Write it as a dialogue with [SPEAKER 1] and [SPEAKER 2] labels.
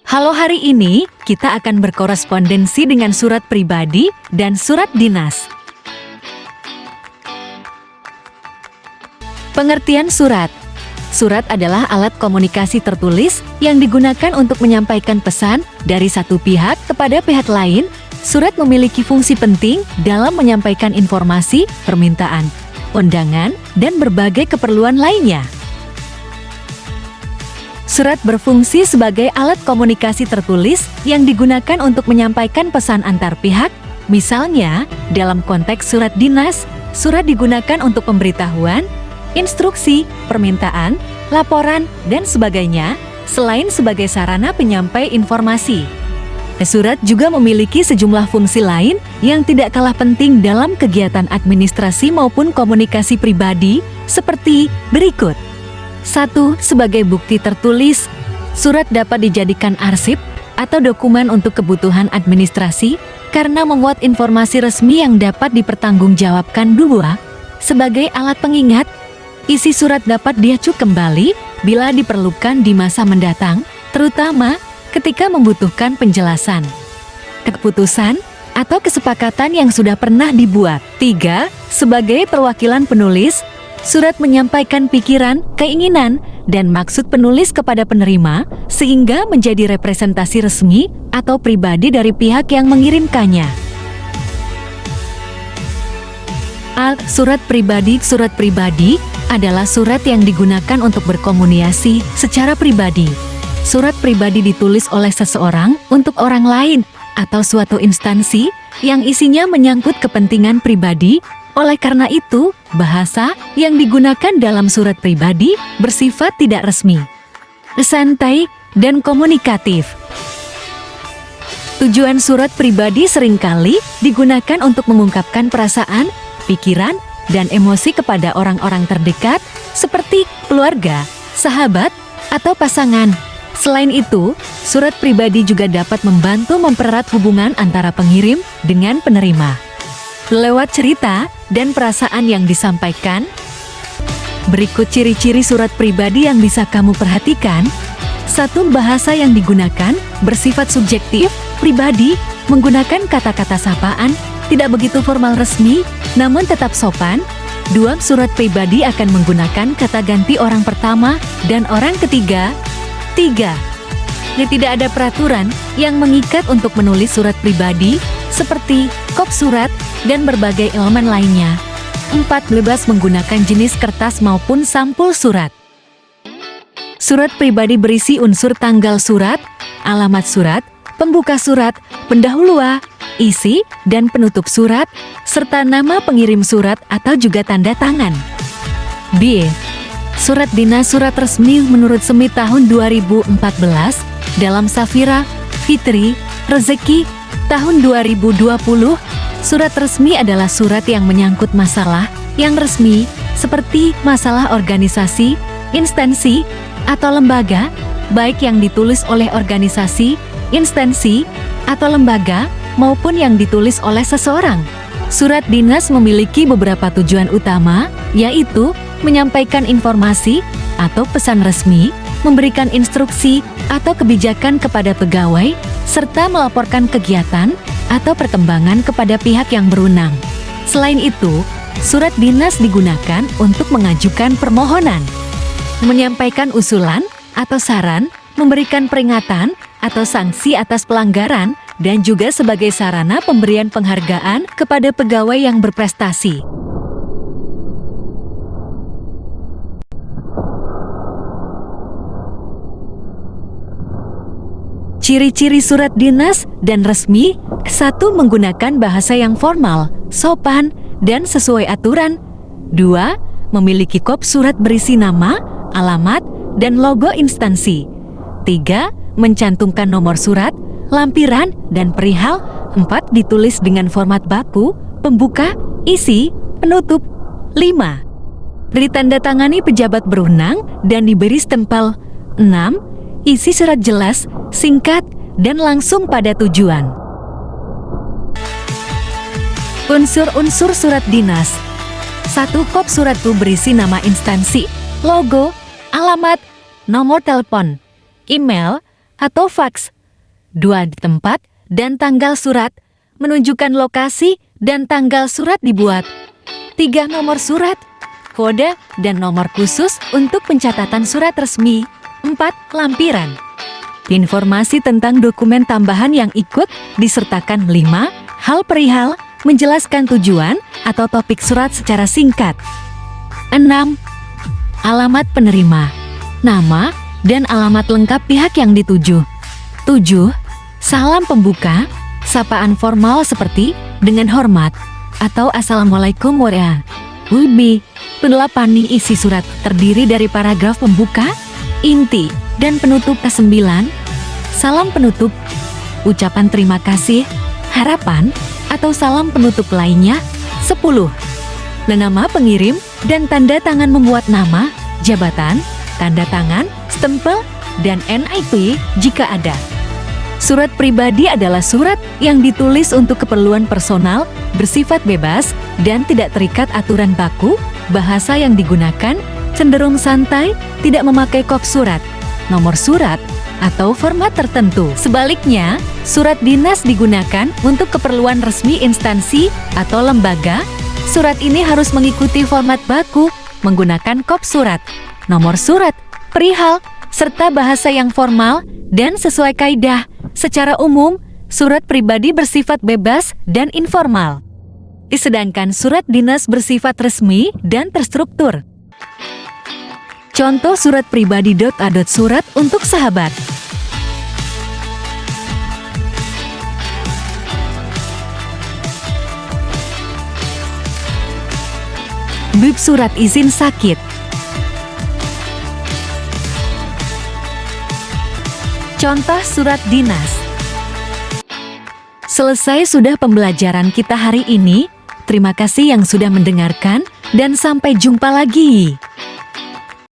[SPEAKER 1] Halo, hari ini kita akan berkorespondensi dengan surat pribadi dan surat dinas. Pengertian surat. Surat adalah alat komunikasi tertulis yang digunakan untuk menyampaikan pesan dari satu pihak kepada pihak lain. Surat memiliki fungsi penting dalam menyampaikan informasi, permintaan, undangan, dan berbagai keperluan lainnya. Surat berfungsi sebagai alat komunikasi tertulis yang digunakan untuk menyampaikan pesan antar pihak. Misalnya, dalam konteks surat dinas, surat digunakan untuk pemberitahuan, instruksi, permintaan, laporan, dan sebagainya, selain sebagai sarana penyampai informasi. Surat juga memiliki sejumlah fungsi lain yang tidak kalah penting dalam kegiatan administrasi maupun komunikasi pribadi, seperti berikut. 1. Sebagai bukti tertulis, surat dapat dijadikan arsip atau dokumen untuk kebutuhan administrasi karena memuat informasi resmi yang dapat dipertanggungjawabkan. 2. Sebagai alat pengingat, isi surat dapat diacuk kembali bila diperlukan di masa mendatang, terutama ketika membutuhkan penjelasan, keputusan, atau kesepakatan yang sudah pernah dibuat. 3. Sebagai perwakilan penulis, surat menyampaikan pikiran, keinginan, dan maksud penulis kepada penerima, sehingga menjadi representasi resmi atau pribadi dari pihak yang mengirimkannya. Surat pribadi. Surat pribadi adalah surat yang digunakan untuk berkomunikasi secara pribadi. Surat pribadi ditulis oleh seseorang untuk orang lain atau suatu instansi yang isinya menyangkut kepentingan pribadi. Oleh karena itu, bahasa yang digunakan dalam surat pribadi bersifat tidak resmi, santai, dan komunikatif. Tujuan surat pribadi seringkali digunakan untuk mengungkapkan perasaan, pikiran, dan emosi kepada orang-orang terdekat seperti keluarga, sahabat, atau pasangan. Selain itu, surat pribadi juga dapat membantu mempererat hubungan antara pengirim dengan penerima. Lewat cerita dan perasaan yang disampaikan, berikut ciri-ciri surat pribadi yang bisa kamu perhatikan. 1. Bahasa yang digunakan bersifat subjektif, pribadi, menggunakan kata-kata sapaan, tidak begitu formal resmi, namun tetap sopan. 2. Surat pribadi akan menggunakan kata ganti orang pertama dan orang ketiga. 3. Tidak ada peraturan yang mengikat untuk menulis surat pribadi, seperti kop surat dan berbagai elemen lainnya. 4. Bebas menggunakan jenis kertas maupun sampul surat. Surat pribadi berisi unsur tanggal surat, alamat surat, pembuka surat, pendahuluan, isi, dan penutup surat, serta nama pengirim surat atau juga tanda tangan. B. Surat dinas. Surat resmi menurut SEMI tahun 2014 dalam Safira, Fitri, Rezeki tahun 2020, surat resmi adalah surat yang menyangkut masalah yang resmi seperti masalah organisasi, instansi, atau lembaga, baik yang ditulis oleh organisasi, instansi, atau lembaga, maupun yang ditulis oleh seseorang. Surat dinas memiliki beberapa tujuan utama, yaitu menyampaikan informasi atau pesan resmi, memberikan instruksi atau kebijakan kepada pegawai, serta melaporkan kegiatan atau perkembangan kepada pihak yang berwenang. Selain itu, surat dinas digunakan untuk mengajukan permohonan, menyampaikan usulan atau saran, memberikan peringatan atau sanksi atas pelanggaran, dan juga sebagai sarana pemberian penghargaan kepada pegawai yang berprestasi. Ciri-ciri surat dinas dan resmi. 1. Menggunakan bahasa yang formal, sopan, dan sesuai aturan. 2. Memiliki kop surat berisi nama, alamat, dan logo instansi. 3. Mencantumkan nomor surat, lampiran, dan perihal. 4. Ditulis dengan format baku, pembuka, isi, penutup. 5. Ditandatangani pejabat berwenang dan diberi stempel. 6. Isi surat jelas, singkat, dan langsung pada tujuan. Unsur-unsur surat dinas. 1. Kop surat itu berisi nama instansi, logo, alamat, nomor telepon, email, atau faks, 2 di tempat dan tanggal surat, menunjukkan lokasi dan tanggal surat dibuat. 3 nomor surat, kode dan nomor khusus untuk pencatatan surat resmi. 4 lampiran. Informasi tentang dokumen tambahan yang ikut disertakan. 5 hal perihal menjelaskan tujuan atau topik surat secara singkat. 6 alamat penerima, nama dan alamat lengkap pihak yang dituju. 7 salam pembuka, sapaan formal seperti dengan hormat atau Assalamualaikum warahmatullahi wabarakatuh. 8 isi surat terdiri dari paragraf pembuka, inti, dan penutup. 9 salam penutup, ucapan terima kasih, harapan, atau salam penutup lainnya. 10 nama pengirim dan tanda tangan membuat nama, jabatan, tanda tangan, stempel, dan NIP jika ada. Surat pribadi adalah surat yang ditulis untuk keperluan personal, bersifat bebas, dan tidak terikat aturan baku. Bahasa yang digunakan cenderung santai, tidak memakai kop surat, nomor surat, atau format tertentu. Sebaliknya, surat dinas digunakan untuk keperluan resmi instansi atau lembaga. Surat ini harus mengikuti format baku, menggunakan kop surat, nomor surat, perihal, serta bahasa yang formal dan sesuai kaidah. Secara umum, surat pribadi bersifat bebas dan informal, sedangkan surat dinas bersifat resmi dan terstruktur. Contoh surat pribadi. Surat untuk sahabat. Bib surat izin sakit. Contoh surat dinas. Selesai sudah pembelajaran kita hari ini. Terima kasih yang sudah mendengarkan dan sampai jumpa lagi.